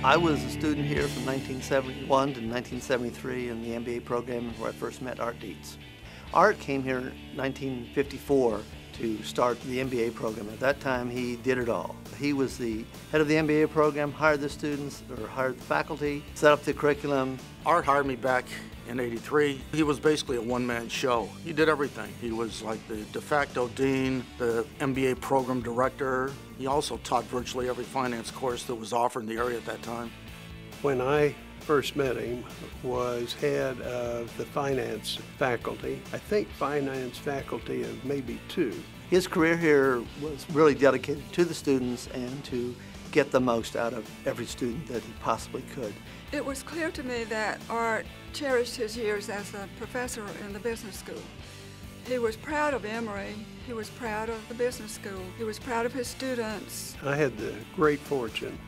I was a student here from 1971 to 1973 in the MBA program where I first met Art Dietz. Art came here in 1954 to start the MBA program. At that time, he did it all. He was the head of the MBA program, hired the students, or hired the faculty, set up the curriculum. Art hired me back in '83. He was basically a one-man show. He did everything. He was like the de facto dean, the MBA program director. He also taught virtually every finance course that was offered in the area at that time. When I first met him, was head of the finance faculty. I think finance faculty of maybe 2. His career here was really dedicated to the students and to get the most out of every student that he possibly could. It was clear to me that Art cherished his years as a professor in the business school. He was proud of Emory. He was proud of the business school. He was proud of his students. I had the great fortune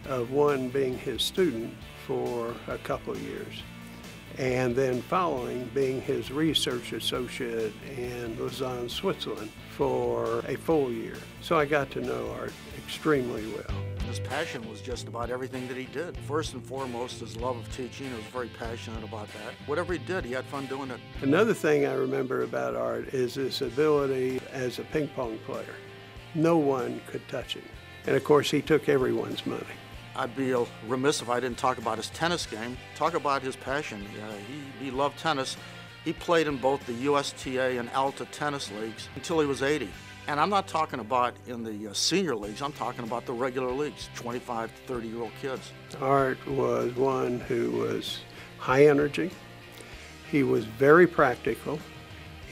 of one being his student for a couple of years, and then following being his research associate in Lausanne, Switzerland for a full year. So I got to know Art extremely well. His passion was just about everything that he did. First and foremost, his love of teaching. He was very passionate about that. Whatever he did, he had fun doing it. Another thing I remember about Art is his ability as a ping pong player. No one could touch him. And of course, he took everyone's money. I'd be remiss if I didn't talk about his tennis game. Talk about his passion. He loved tennis. He played in both the USTA and Alta tennis leagues until he was 80. And I'm not talking about in the senior leagues, I'm talking about the regular leagues, 25 to 30-year-old kids. Art was one who was high energy. He was very practical.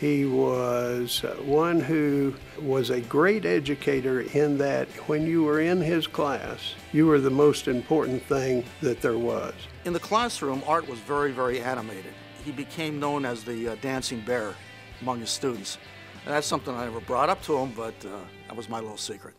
He was one who was a great educator in that when you were in his class, you were the most important thing that there was. In the classroom, Art was very, very animated. He became known as the dancing bear among his students. And that's something I never brought up to him, but that was my little secret.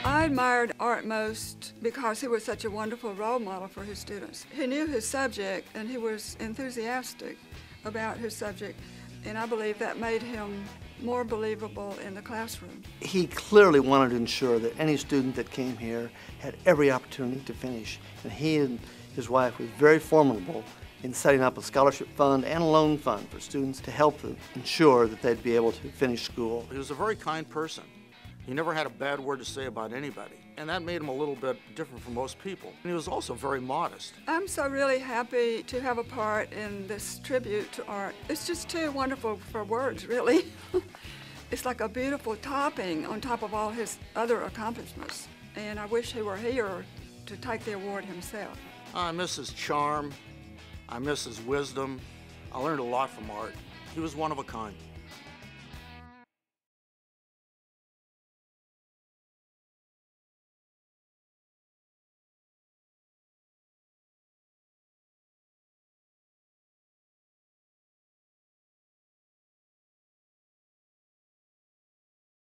I admired Art most because he was such a wonderful role model for his students. He knew his subject and he was enthusiastic about his subject, and I believe that made him more believable in the classroom. He clearly wanted to ensure that any student that came here had every opportunity to finish, and he and his wife was very formidable in setting up a scholarship fund and a loan fund for students to help them ensure that they'd be able to finish school. He was a very kind person. He never had a bad word to say about anybody, and that made him a little bit different from most people. And he was also very modest. I'm so really happy to have a part in this tribute to Art. It's just too wonderful for words, really. It's like a beautiful topping on top of all his other accomplishments, and I wish he were here to take the award himself. I miss his charm. I miss his wisdom. I learned a lot from Art. He was one of a kind.